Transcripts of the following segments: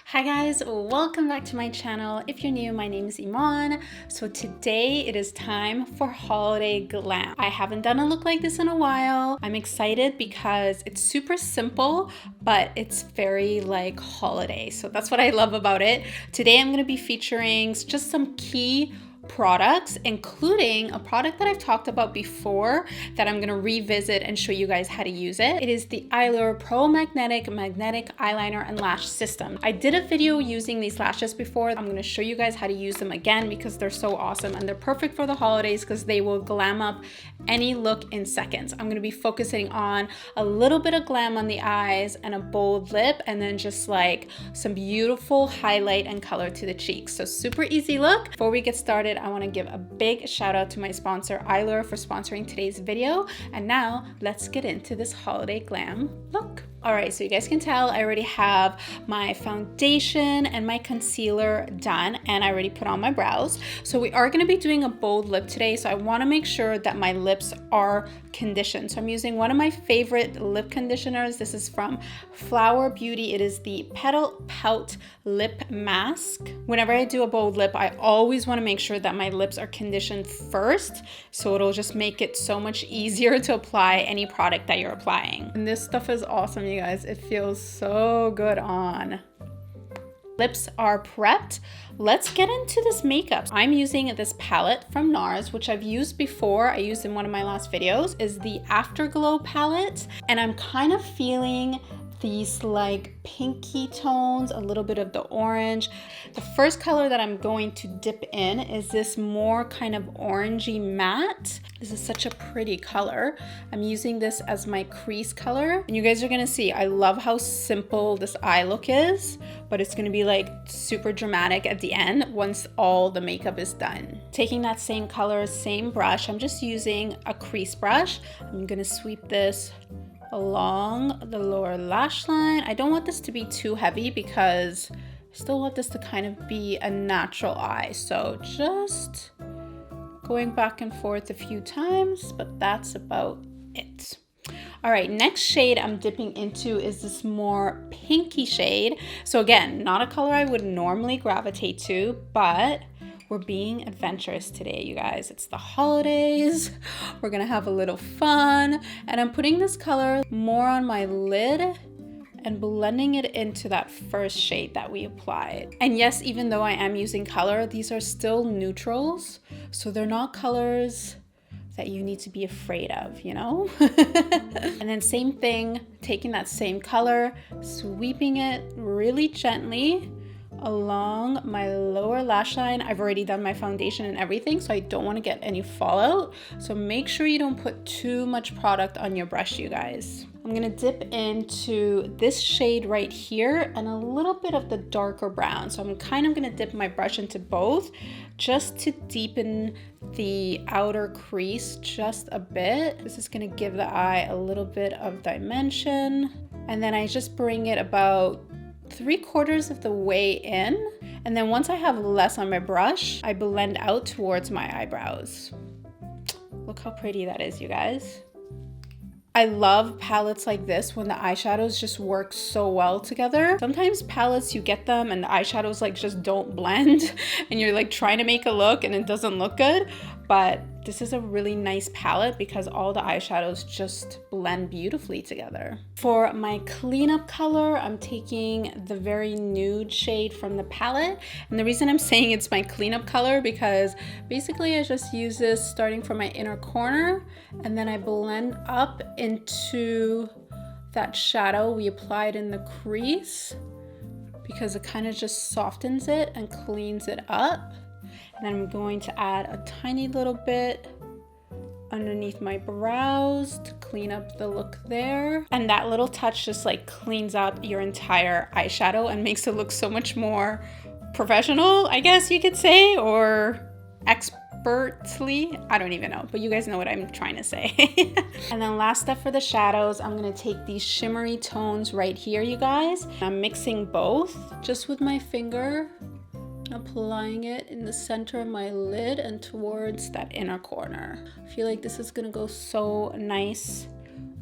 Hi guys, welcome back to my channel. If you're new, my name is Eman. So today it is time for holiday glam. I haven't done a look like this in a while. I'm excited because it's super simple, but it's very like holiday. So that's what I love about it. Today I'm gonna be featuring just some key products, including a product that I've talked about before that I'm going to revisit and show you guys how to use it. It is the Eyeliner Pro Magnetic Eyeliner and Lash System. I did a video using these lashes before. I'm going to show you guys how to use them again because they're so awesome and they're perfect for the holidays because they will glam up any look in seconds. I'm going to be focusing on a little bit of glam on the eyes and a bold lip, and then just like some beautiful highlight and color to the cheeks. So super easy look. Before we get started, I want to give a big shout out to my sponsor, Eyeliner, for sponsoring today's video. And now let's get into this holiday glam look. All right, so you guys can tell I already have my foundation and my concealer done, and I already put on my brows. So we are gonna be doing a bold lip today, so I wanna make sure that my lips are conditioned. So I'm using one of my favorite lip conditioners. This is from Flower Beauty. It is the Petal Pout Lip Mask. Whenever I do a bold lip, I always wanna make sure that my lips are conditioned first, so it'll just make it so much easier to apply any product that you're applying. And this stuff is awesome, you guys. It feels so good on. Lips are prepped. Let's get into this makeup. I'm using this palette from NARS, which I've used before. I used in one of my last videos, is the Afterglow palette. And I'm kind of feeling these like pinky tones, a little bit of the orange. The first color that I'm going to dip in is this more kind of orangey matte. This is such a pretty color. I'm using this as my crease color. And you guys are gonna see, I love how simple this eye look is, but it's gonna be like super dramatic at the end once all the makeup is done. Taking that same color, same brush, I'm just using a crease brush. I'm gonna sweep this along the lower lash line. I don't want this to be too heavy because I still want this to kind of be a natural eye. So just going back and forth a few times, but that's about it. All right, next shade I'm dipping into is this more pinky shade. So again, not a color I would normally gravitate to, but we're being adventurous today, you guys. It's the holidays. We're gonna have a little fun. And I'm putting this color more on my lid and blending it into that first shade that we applied. And yes, even though I am using color, these are still neutrals. So they're not colors that you need to be afraid of, you know? And then same thing, taking that same color, sweeping it really gently along my lower lash line. I've already done my foundation and everything, so I don't want to get any fallout. So make sure you don't put too much product on your brush, you guys. I'm gonna dip into this shade right here and a little bit of the darker brown. So I'm kind of gonna dip my brush into both just to deepen the outer crease just a bit. This is gonna give the eye a little bit of dimension. And then I just bring it about 3/4 of the way in. And then once I have less on my brush, I blend out towards my eyebrows. Look how pretty that is, you guys. I love palettes like this when the eyeshadows just work so well together. Sometimes palettes, you get them and the eyeshadows like just don't blend and you're like trying to make a look and it doesn't look good. But this is a really nice palette because all the eyeshadows just blend beautifully together. For my cleanup color, I'm taking the very nude shade from the palette. And the reason I'm saying it's my cleanup color because basically I just use this starting from my inner corner and then I blend up into that shadow we applied in the crease because it kind of just softens it and cleans it up. And then I'm going to add a tiny little bit underneath my brows to clean up the look there. And that little touch just like cleans up your entire eyeshadow and makes it look so much more professional, I guess you could say, or expertly. I don't even know, but you guys know what I'm trying to say. And then last step for the shadows, I'm gonna take these shimmery tones right here, you guys. I'm mixing both just with my finger, applying it in the center of my lid and towards that inner corner. I feel like this is gonna go so nice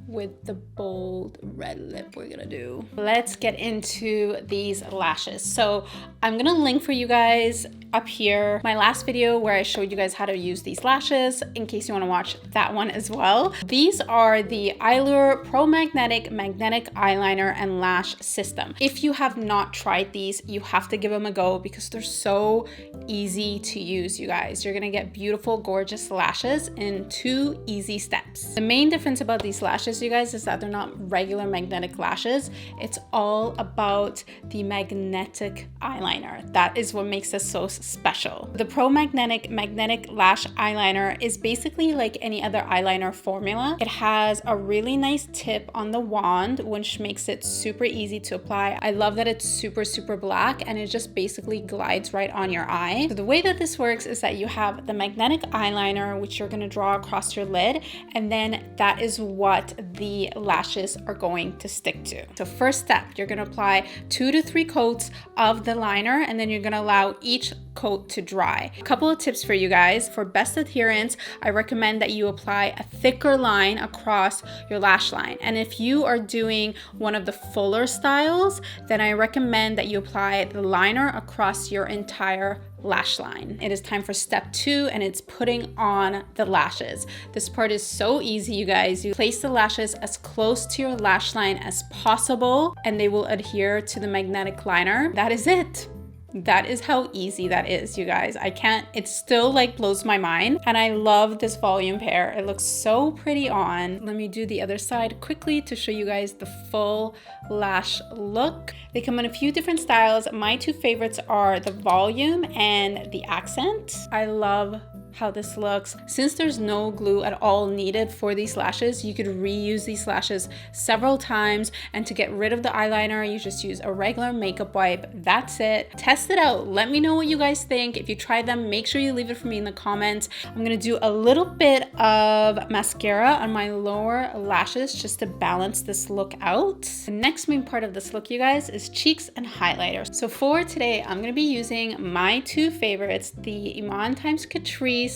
with the bold red lip we're gonna do. Let's get into these lashes. So I'm gonna link for you guys up here my last video where I showed you guys how to use these lashes in case you want to watch that one as well. These are the Eyelure Pro Magnetic Eyeliner and Lash System. If you have not tried these, you have to give them a go because they're so easy to use, you guys. You're gonna get beautiful, gorgeous lashes in 2 easy steps. The main difference about these lashes, you guys, is that they're not regular magnetic lashes. It's all about the magnetic eyeliner. That is what makes this so special. The Pro Magnetic Lash Eyeliner is basically like any other eyeliner formula. It has a really nice tip on the wand, which makes it super easy to apply. I love that it's super black and it just basically glides right on your eye. So the way that this works is that you have the magnetic eyeliner, which you're going to draw across your lid, and then that is what the lashes are going to stick to. So first step, you're going to apply 2 to 3 coats of the liner, and then you're going to allow each coat to dry. A couple of tips for you guys. For best adherence, I recommend that you apply a thicker line across your lash line. And if you are doing one of the fuller styles, then I recommend that you apply the liner across your entire lash line. It is time for step 2, and it's putting on the lashes. This part is so easy, you guys. You place the lashes as close to your lash line as possible, and they will adhere to the magnetic liner. That is it. That is how easy that is, you guys. It still like blows my mind. And I love this volume pair. It looks so pretty on. Let me do the other side quickly to show you guys the full lash look. They come in a few different styles. My 2 favorites are the volume and the accent. I love how this looks. Since there's no glue at all needed for these lashes, you could reuse these lashes several times, and to get rid of the eyeliner, you just use a regular makeup wipe. That's it. Test it out. Let me know what you guys think. If you try them, make sure you leave it for me in the comments. I'm gonna do a little bit of mascara on my lower lashes just to balance this look out. The next main part of this look, you guys, is cheeks and highlighter. So for today, I'm gonna be using my 2 favorites, the Eman x Catrice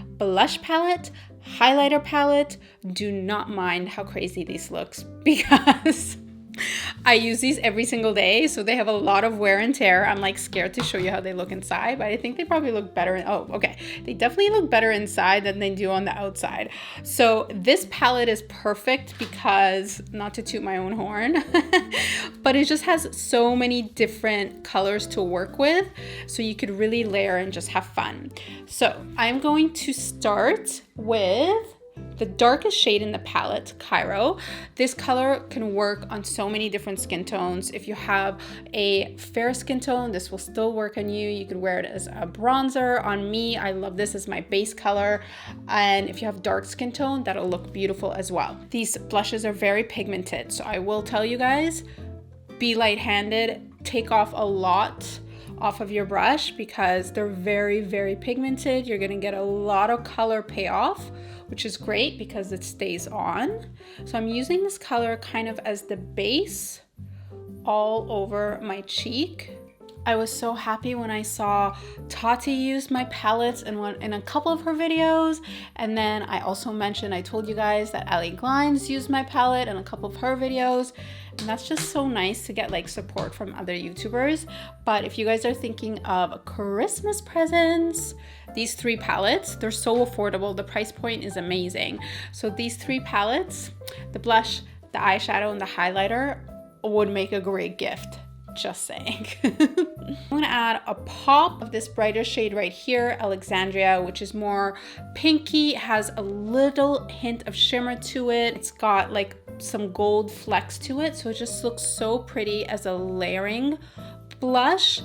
blush palette, highlighter palette. Do not mind how crazy these looks because I use these every single day, so they have a lot of wear and tear. I'm like scared to show you how they look inside, but I think they probably look better. They definitely look better inside than they do on the outside. So this palette is perfect because, not to toot my own horn, but it just has so many different colors to work with, so you could really layer and just have fun. So I'm going to start with the darkest shade in the palette, Cairo. This color can work on so many different skin tones. If you have a fair skin tone, this will still work on you. You could wear it as a bronzer. On me, I love this as my base color. And if you have dark skin tone, that'll look beautiful as well. These blushes are very pigmented, so I will tell you guys, be light-handed, take off a lot off of your brush because they're very pigmented. You're gonna get a lot of color payoff, which is great because it stays on. So I'm using this color kind of as the base all over my cheek. I was so happy when I saw Tati use my palettes in a couple of her videos. And then I also mentioned, I told you guys that Ali Glines used my palette in a couple of her videos. And that's just so nice to get like support from other YouTubers. But if you guys are thinking of Christmas presents, these 3 palettes, they're so affordable. The price point is amazing. So these 3 palettes, the blush, the eyeshadow, and the highlighter would make a great gift. Just saying. I'm gonna add a pop of this brighter shade right here, Alexandria, which is more pinky, has a little hint of shimmer to it. It's got like some gold flecks to it, so it just looks so pretty as a layering blush.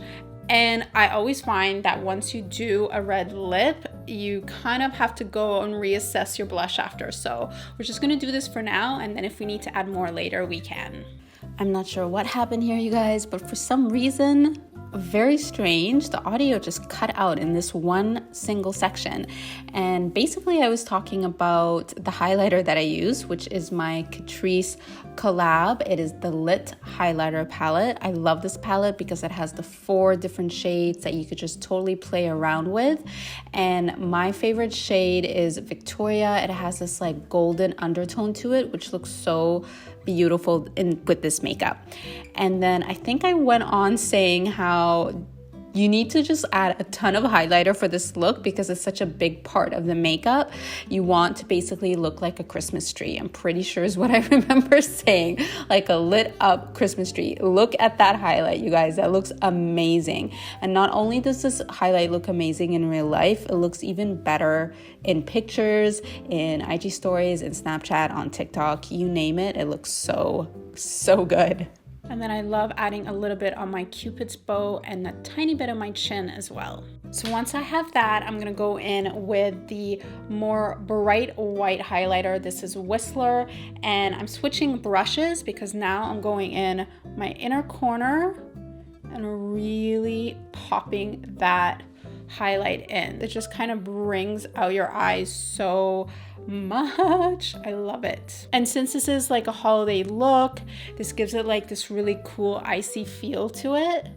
And I always find that once you do a red lip, you kind of have to go and reassess your blush after. So we're just gonna do this for now, and then if we need to add more later, we can. I'm not sure what happened here, you guys, but for some reason, very strange. The audio just cut out in this one single section. And basically I was talking about the highlighter that I use, which is my Catrice collab. It is the Lit highlighter palette. I love this palette because it has the 4 different shades that you could just totally play around with. And my favorite shade is Victoria. It has this like golden undertone to it, which looks so beautiful with this makeup. And then I think I went on saying how you need to just add a ton of highlighter for this look because it's such a big part of the makeup. You want to basically look like a Christmas tree. I'm pretty sure is what I remember saying, like a lit up Christmas tree. Look at that highlight, you guys. That looks amazing. And not only does this highlight look amazing in real life, it looks even better in pictures, in IG stories, in Snapchat, on TikTok, you name it. It looks so good. And then I love adding a little bit on my Cupid's bow and a tiny bit on my chin as well. So once I have that, I'm gonna go in with the more bright white highlighter. This is Whistler, and I'm switching brushes because now I'm going in my inner corner and really popping that highlight in. It just kind of brings out your eyes so much. I love it. And since this is like a holiday look, this gives it like this really cool icy feel to it.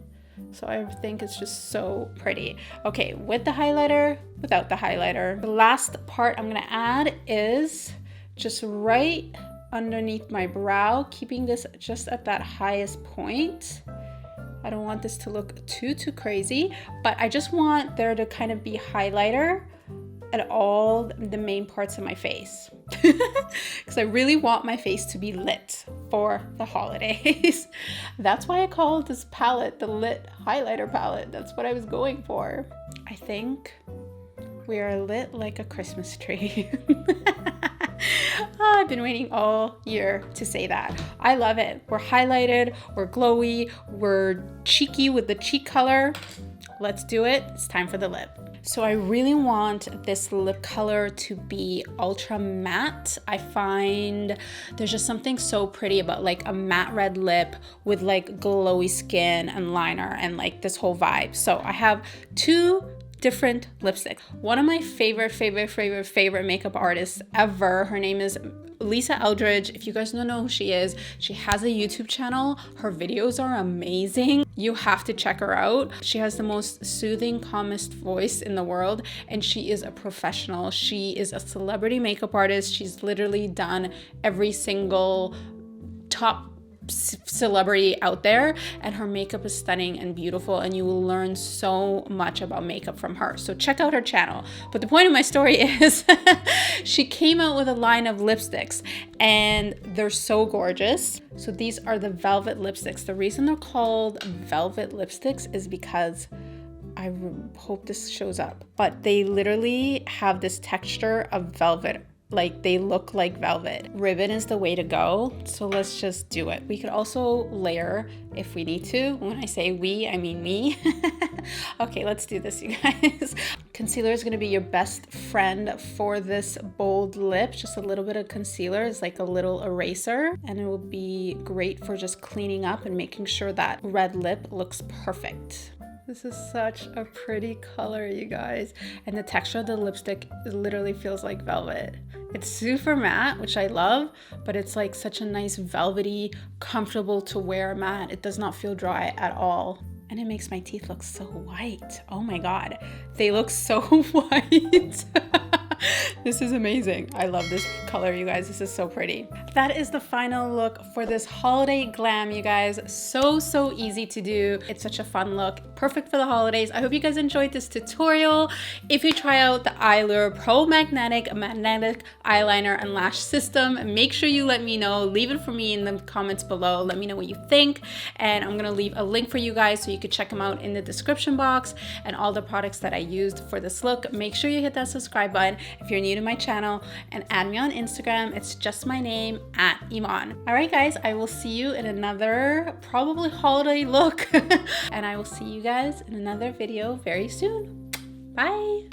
So I think it's just so pretty. Okay, with the highlighter, without the highlighter. The last part I'm gonna add is just right underneath my brow, keeping this just at that highest point. I don't want this to look too crazy, but I just want there to kind of be highlighter at all the main parts of my face because I really want my face to be lit for the holidays. That's why I call this palette the Lit highlighter palette. That's what I was going for. I think we are lit like a Christmas tree. I've been waiting all year to say that. I love it. We're highlighted, we're glowy, we're cheeky with the cheek color. Let's do it. It's time for the lip. So I really want this lip color to be ultra matte. I find there's just something so pretty about like a matte red lip with like glowy skin and liner and like this whole vibe. So I have 2 different lipsticks. One of my favorite makeup artists ever. Her name is Lisa Eldridge. If you guys don't know who she is, she has a YouTube channel. Her videos are amazing. You have to check her out. She has the most soothing, calmest voice in the world, and she is a professional. She is a celebrity makeup artist. She's literally done every single top celebrity out there, and her makeup is stunning and beautiful, and you will learn so much about makeup from her. So check out her channel. But the point of my story is she came out with a line of lipsticks and they're so gorgeous. So these are the velvet lipsticks. The reason they're called velvet lipsticks is because I hope this shows up, but they literally have this texture of velvet. Like they look like velvet. Ribbon is the way to go. So let's just do it. We could also layer if we need to. When I say we, I mean me. Okay, let's do this, you guys. Concealer is gonna be your best friend for this bold lip. Just a little bit of concealer is like a little eraser, and it will be great for just cleaning up and making sure that red lip looks perfect. This is such a pretty color, you guys. And the texture of the lipstick literally feels like velvet. It's super matte, which I love, but it's like such a nice velvety, comfortable to wear matte. It does not feel dry at all. And it makes my teeth look so white. Oh my God, they look so white. This is amazing. I love this color, you guys. This is so pretty. That is the final look for this holiday glam, you guys. So easy to do. It's such a fun look. Perfect for the holidays. I hope you guys enjoyed this tutorial. If you try out the Eyelure Pro Magnetic Eyeliner and Lash System, make sure you let me know. Leave it for me in the comments below. Let me know what you think. And I'm gonna leave a link for you guys so you could check them out in the description box, and all the products that I used for this look. Make sure you hit that subscribe button if you're new to my channel, and add me on Instagram. It's just my name, @Eman. All right, guys, I will see you in another probably holiday look, and I will see you guys in another video very soon. Bye.